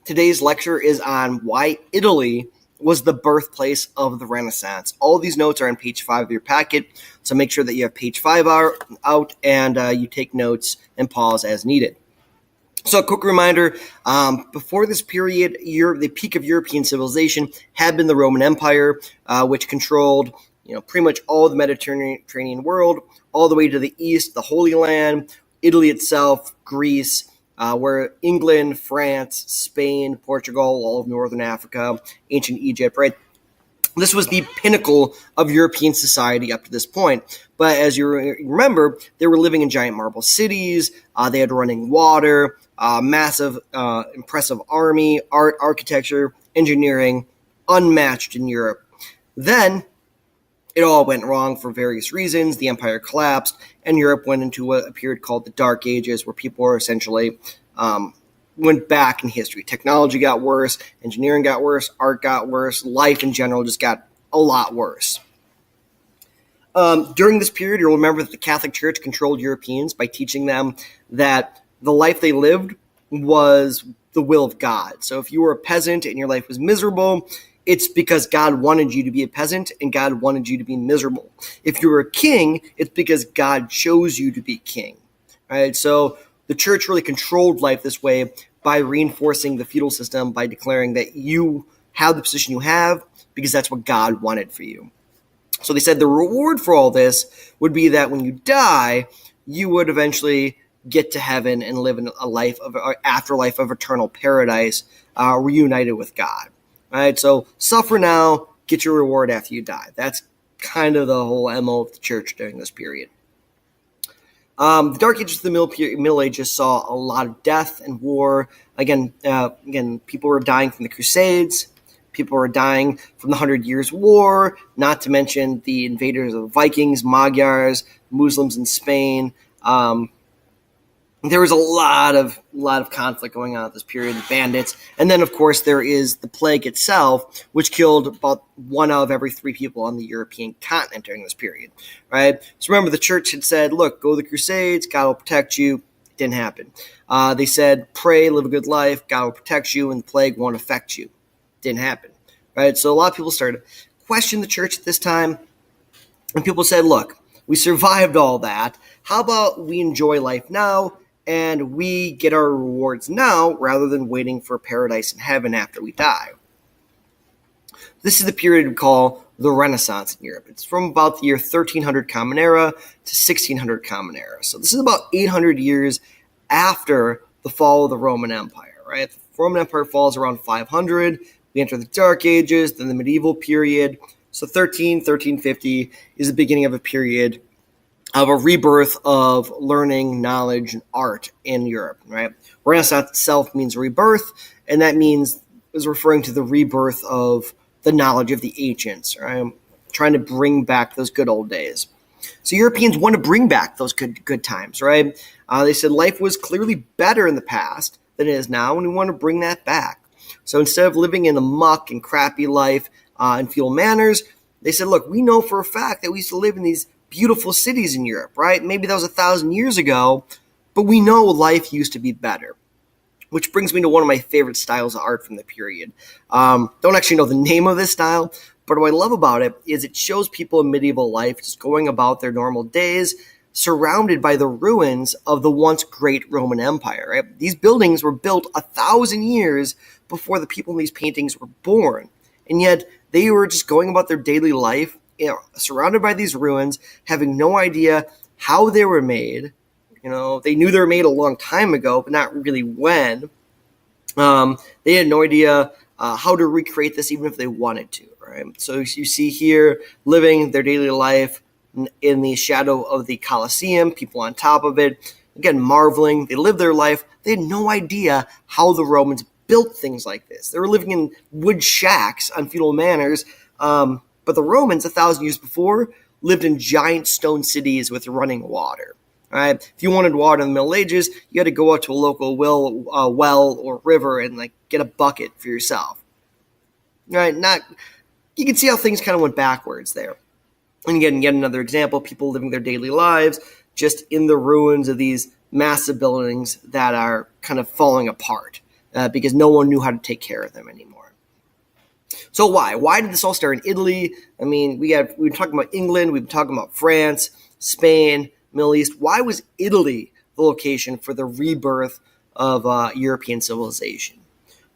Today's lecture is on why Italy was the birthplace of the Renaissance. All of these notes are on page 5 of your packet, so make sure that you have page 5 out and you take notes and pause as needed. So a quick reminder, before this period, the peak of European civilization had been the Roman Empire, which controlled pretty much all of the Mediterranean world, all the way to the east, the Holy Land, Italy itself, Greece, where England, France, Spain, Portugal, all of northern Africa, ancient Egypt, right? This was the pinnacle of European society up to this point. But as you remember, they were living in giant marble cities. They had running water, massive, impressive army, art, architecture, engineering, unmatched in Europe. Then it all went wrong for various reasons. The empire collapsed, and Europe went into a period called the Dark Ages, where people were essentially went back in history. Technology got worse, engineering got worse, art got worse, life in general just got a lot worse. During this period, you'll remember that the Catholic Church controlled Europeans by teaching them that the life they lived was the will of God. So if you were a peasant and your life was miserable, it's because God wanted you to be a peasant and God wanted you to be miserable. If you were a king, it's because God chose you to be king. Right? So the church really controlled life this way by reinforcing the feudal system, by declaring that you have the position you have because that's what God wanted for you. So they said the reward for all this would be that when you die, you would eventually get to heaven and live in a life of afterlife of eternal paradise, reunited with God. Right, so suffer now, get your reward after you die. That's kind of the whole MO of the church during this period. The Dark Ages of the Middle Ages saw a lot of death and war. Again, people were dying from the Crusades. People were dying from the 100 Years' War, not to mention the invaders of Vikings, Magyars, Muslims in Spain. There was a lot of conflict going on at this period, bandits. And then, of course, there is the plague itself, which killed about 1 out of every 3 people on the European continent during this period, right? So remember, the church had said, look, go to the Crusades, God will protect you. It didn't happen. They said, pray, live a good life, God will protect you, and the plague won't affect you. Didn't happen, right? So a lot of people started to question the church at this time. And people said, look, we survived all that. How about we enjoy life now? And we get our rewards now rather than waiting for paradise in heaven after we die. This is the period we call the Renaissance in Europe. It's from about the year 1300 Common Era to 1600 Common Era. So this is about 800 years after the fall of the Roman Empire, right? The Roman Empire falls around 500. We enter the Dark Ages, then the medieval period. So 1350 is the beginning of a period of a rebirth of learning, knowledge, and art in Europe, right? Renaissance itself means rebirth, and that is referring to the rebirth of the knowledge of the ancients, right? Trying to bring back those good old days. So Europeans want to bring back those good times, right? They said life was clearly better in the past than it is now, and we want to bring that back. So instead of living in the muck and crappy life and feudal manners, they said, look, we know for a fact that we used to live in these beautiful cities in Europe, right? Maybe that was 1,000 years ago, but we know life used to be better. Which brings me to one of my favorite styles of art from the period. Don't actually know the name of this style, but what I love about it is it shows people in medieval life just going about their normal days, surrounded by the ruins of the once great Roman Empire, right? These buildings were built 1,000 years before the people in these paintings were born, and yet they were just going about their daily life, surrounded by these ruins, having no idea how they were made. They knew they were made a long time ago, but not really when. They had no idea how to recreate this, even if they wanted to, right? So you see here, living their daily life in the shadow of the Colosseum, people on top of it, again, marveling. They lived their life. They had no idea how the Romans built things like this. They were living in wood shacks on feudal manors, but the Romans, 1,000 years before, lived in giant stone cities with running water. Right? If you wanted water in the Middle Ages, you had to go out to a local well or river and get a bucket for yourself. Right? You can see how things kind of went backwards there. And again, yet another example: people living their daily lives just in the ruins of these massive buildings that are kind of falling apart. because no one knew how to take care of them anymore. So why? Why did this all start in Italy? I mean, we've been talking about England, we've been talking about France, Spain, Middle East. Why was Italy the location for the rebirth of European civilization?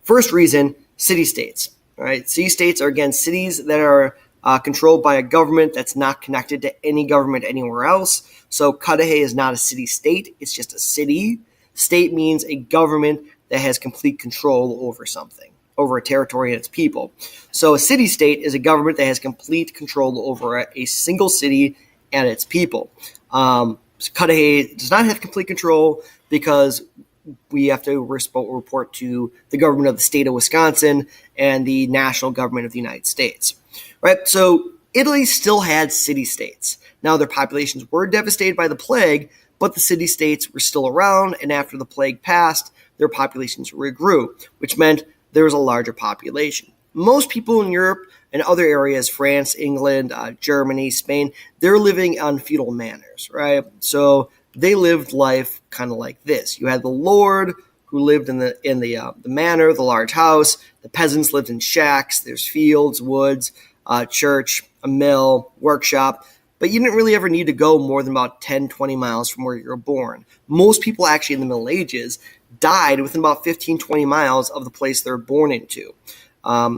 First reason, city-states. All right, city-states are, again, cities that are controlled by a government that's not connected to any government anywhere else. So Cudahy is not a city-state, it's just a city. State means a government that has complete control over something, over a territory and its people. So a city-state is a government that has complete control over a single city and its people. Cudahy does not have complete control because we have to report to the government of the state of Wisconsin and the national government of the United States. Right? So Italy still had city-states. Now their populations were devastated by the plague, but the city-states were still around, and after the plague passed, their populations regrew, which meant there was a larger population. Most people in Europe and other areas, France, England, Germany, Spain, they're living on feudal manners, right? So they lived life kind of like this. You had the lord who lived in the manor, the large house. The peasants lived in shacks. There's fields, woods, church, a mill, workshop. But you didn't really ever need to go more than about 10, 20 miles from where you were born. Most people actually in the Middle Ages died within about 15, 20 miles of the place they were born into.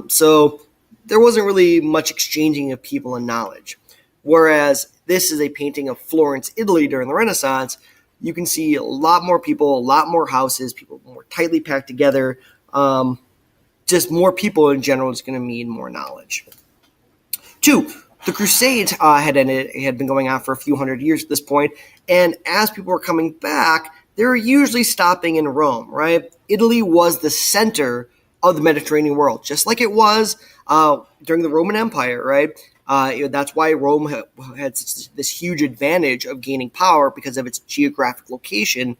So there wasn't really much exchanging of people and knowledge. Whereas this is a painting of Florence, Italy during the Renaissance. You can see a lot more people, a lot more houses, people more tightly packed together. Just more people in general is going to mean more knowledge. 2, the Crusades had ended. It had been going on for a few hundred years at this point. And as people were coming back, they were usually stopping in Rome, right? Italy was the center of the Mediterranean world, just like it was during the Roman Empire, right? That's why Rome had this huge advantage of gaining power because of its geographic location.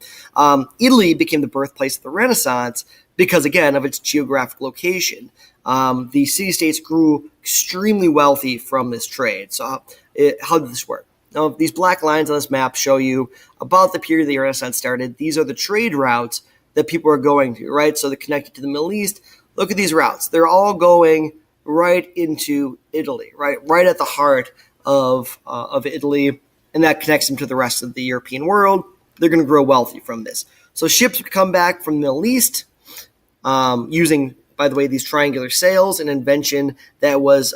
Italy became the birthplace of the Renaissance because, again, of its geographic location. The city-states grew extremely wealthy from this trade. So how did this work? Now, these black lines on this map show you about the period the Renaissance started. These are the trade routes that people are going to, right? So they're connected to the Middle East. Look at these routes. They're all going right into Italy, right at the heart of Italy, and that connects them to the rest of the European world. They're going to grow wealthy from this. So ships would come back from the Middle East using, by the way, these triangular sails, an invention that was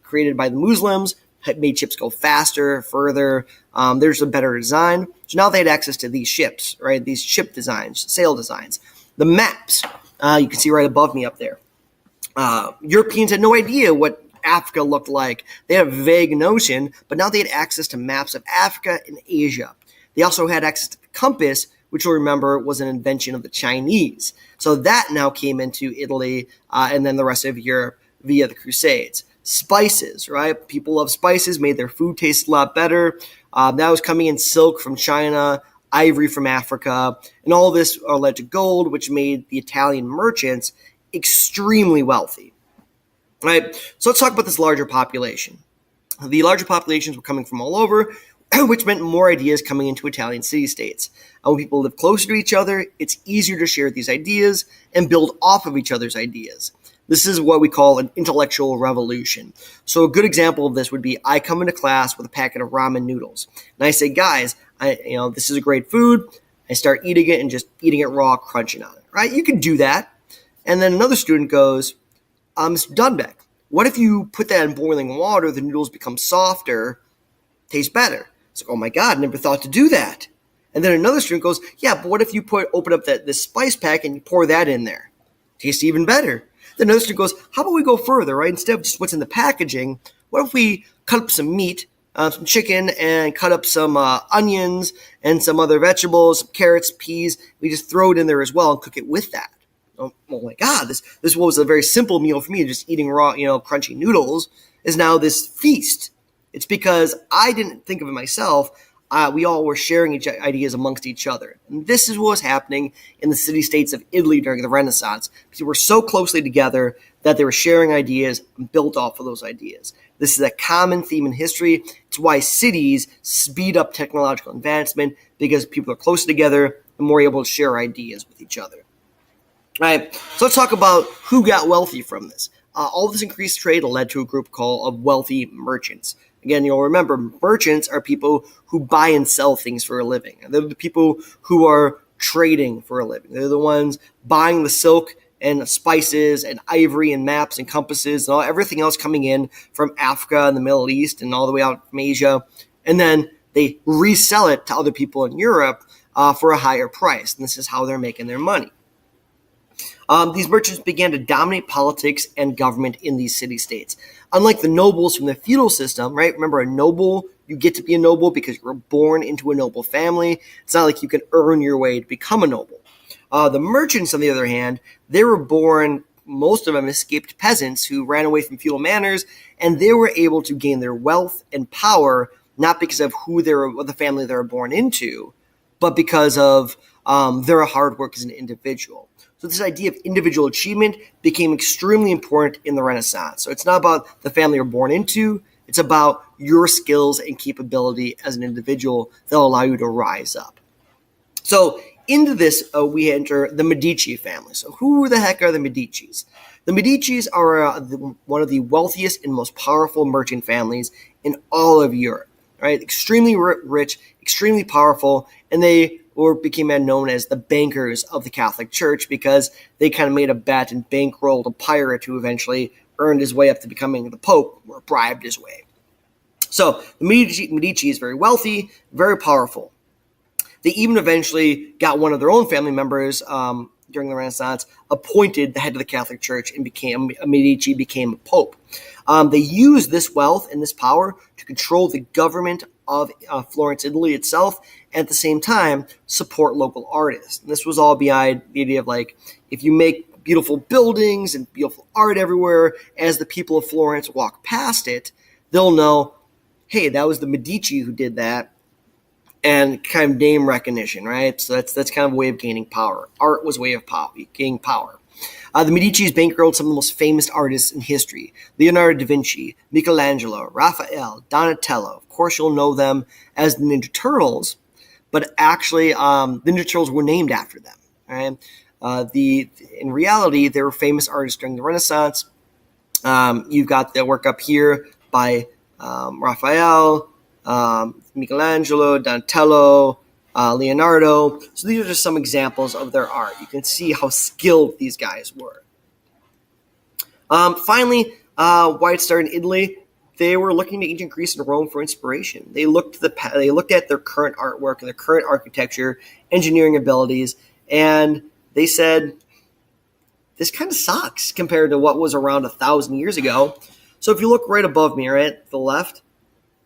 created by the Muslims, made ships go faster, further. There's a better design. So now they had access to these ships, right? These ship designs, sail designs. The maps, you can see right above me up there. Europeans had no idea what Africa looked like. They had a vague notion, but now they had access to maps of Africa and Asia. They also had access to the compass, which you'll remember was an invention of the Chinese. So that now came into Italy and then the rest of Europe via the Crusades. Spices, right? People love spices, made their food taste a lot better. That was coming in silk from China, ivory from Africa, and all this led to gold, which made the Italian merchants extremely wealthy. Right? So let's talk about this larger population. The larger populations were coming from all over, which meant more ideas coming into Italian city-states. And when people live closer to each other, it's easier to share these ideas and build off of each other's ideas. This is what we call an intellectual revolution. So a good example of this would be I come into class with a packet of ramen noodles. And I say, guys, this is a great food. I start eating it and just eating it raw, crunching on it. Right? You can do that. And then another student goes, Mr. Dunbeck, what if you put that in boiling water, the noodles become softer, taste better? It's like, oh my God, never thought to do that. And then another student goes, yeah, but what if you open up this spice pack and you pour that in there? Tastes even better. Then another student goes, how about we go further, right? Instead of just what's in the packaging, what if we cut up some meat, some chicken, and cut up some onions and some other vegetables, some carrots, peas. We just throw it in there as well and cook it with that. Oh my God, this was a very simple meal for me, just eating raw, crunchy noodles, is now this feast. It's because I didn't think of it myself. We all were sharing ideas amongst each other. And this is what was happening in the city-states of Italy during the Renaissance. Because we were so closely together that they were sharing ideas and built off of those ideas. This is a common theme in history. It's why cities speed up technological advancement, because people are closer together and more able to share ideas with each other. All right, so let's talk about who got wealthy from this. All this increased trade led to a group called of wealthy merchants. Again, you'll remember merchants are people who buy and sell things for a living. They're the people who are trading for a living. They're the ones buying the silk and spices and ivory and maps and compasses and everything else coming in from Africa and the Middle East and all the way out from Asia. And then they resell it to other people in Europe for a higher price. And this is how they're making their money. These merchants began to dominate politics and government in these city-states. Unlike the nobles from the feudal system, right? Remember, a noble, you get to be a noble because you were born into a noble family. It's not like you can earn your way to become a noble. The merchants, on the other hand, they were born, most of them escaped peasants who ran away from feudal manners, and they were able to gain their wealth and power not because of who they were, the family they were born into, but because of their hard work as an individual. So this idea of individual achievement became extremely important in the Renaissance. So it's not about the family you're born into, it's about your skills and capability as an individual that'll allow you to rise up. So into this, we enter the Medici family. So who the heck are the Medicis? The Medicis are one of the wealthiest and most powerful merchant families in all of Europe. Right, extremely rich, extremely powerful, and they became known as the bankers of the Catholic Church because they kind of made a bet and bankrolled a pirate who eventually earned his way up to becoming the Pope, or bribed his way. So the Medici is very wealthy, very powerful. They even eventually got one of their own family members during the Renaissance appointed the head of the Catholic Church and Medici became a pope. They used this wealth and this power to control the government of Florence, Italy itself, and at the same time support local artists. And this was all behind the idea of like, if you make beautiful buildings and beautiful art everywhere, as the people of Florence walk past it, they'll know, hey, that was the Medici who did that. And kind of name recognition, right? So that's kind of a way of gaining power. Art was a way of gaining power. The Medicis bankrolled some of the most famous artists in history: Leonardo da Vinci, Michelangelo, Raphael, Donatello. Of course, you'll know them as the Ninja Turtles, but actually, Ninja Turtles were named after them. Right? In reality, they were famous artists during the Renaissance. You've got the work up here by Raphael, Michelangelo, Donatello, Leonardo. So these are just some examples of their art. You can see how skilled these guys were. Finally, why it started in Italy, they were looking to ancient Greece and Rome for inspiration. They looked at their current artwork and their current architecture, engineering abilities, and they said, this kind of sucks compared to what was around 1,000 years ago. So if you look right above me, right, to the left,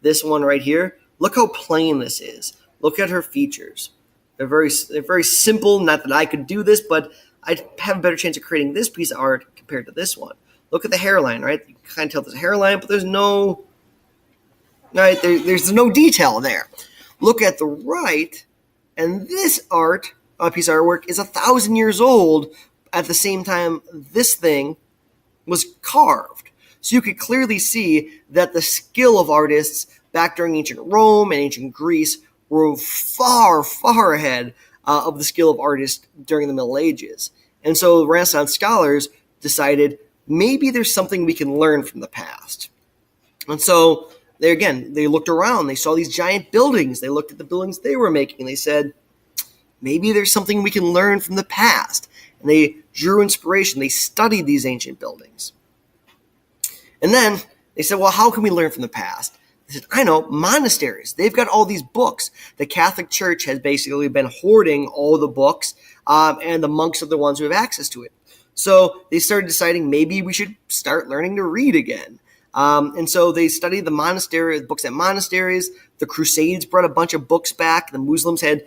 this one right here, look how plain this is. Look at her features. They're very simple. Not that I could do this, but I'd have a better chance of creating this piece of art compared to this one. Look at the hairline, right? You can kind of tell there's a hairline, but there's no, right? There's no detail there. Look at the right, and this piece of artwork is 1,000 years old. At the same time, this thing was carved. So you could clearly see that the skill of artists back during ancient Rome and ancient Greece were far, far ahead of the skill of artists during the Middle Ages. And so Renaissance scholars decided maybe there's something we can learn from the past. And so they looked around. They saw these giant buildings. They looked at the buildings they were making. They said, maybe there's something we can learn from the past. And they drew inspiration. They studied these ancient buildings. And then they said, well, how can we learn from the past? They said, I know, monasteries. They've got all these books. The Catholic Church has basically been hoarding all the books, and the monks are the ones who have access to it. So they started deciding maybe we should start learning to read again. And so they studied the books at monasteries. The Crusades brought a bunch of books back. The Muslims had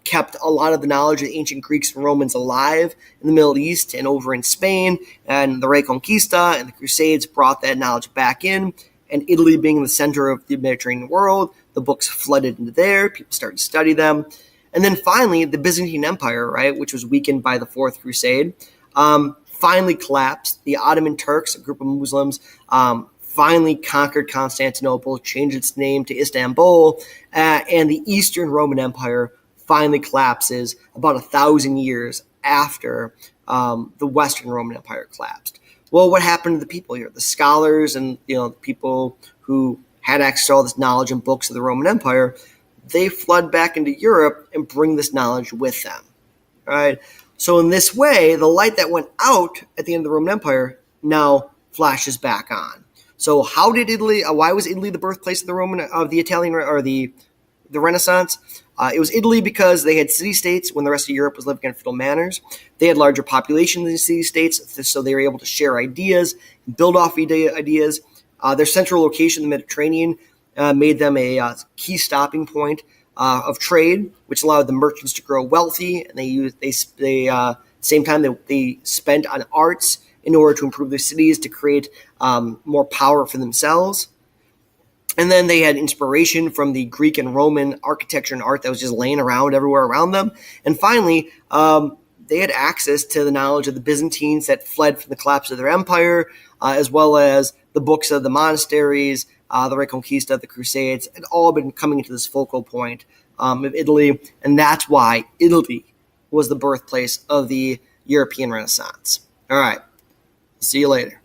kept a lot of the knowledge of the ancient Greeks and Romans alive in the Middle East and over in Spain. And the Reconquista and the Crusades brought that knowledge back in. And Italy being the center of the Mediterranean world, the books flooded into there. People started to study them. And then finally, the Byzantine Empire, right, which was weakened by the Fourth Crusade, finally collapsed. The Ottoman Turks, a group of Muslims, finally conquered Constantinople, changed its name to Istanbul, and the Eastern Roman Empire finally collapses about 1,000 years after the Western Roman Empire collapsed. Well, what happened to the people here? The scholars and the people who had access to all this knowledge and books of the Roman Empire, they flood back into Europe and bring this knowledge with them. All right. So in this way, the light that went out at the end of the Roman Empire now flashes back on. So how did Italy? Why was Italy the birthplace of the Italian or the Renaissance? It was Italy because they had city-states when the rest of Europe was living in feudal manners. They had larger populations in city-states, so they were able to share ideas, build off ideas. Their central location in the Mediterranean made them a key stopping point of trade, which allowed the merchants to grow wealthy, and same time they spent on arts in order to improve their cities to create more power for themselves. And then they had inspiration from the Greek and Roman architecture and art that was just laying around everywhere around them. And finally, they had access to the knowledge of the Byzantines that fled from the collapse of their empire, as well as the books of the monasteries, the Reconquista, the Crusades, had all been coming into this focal point of Italy. And that's why Italy was the birthplace of the European Renaissance. All right. See you later.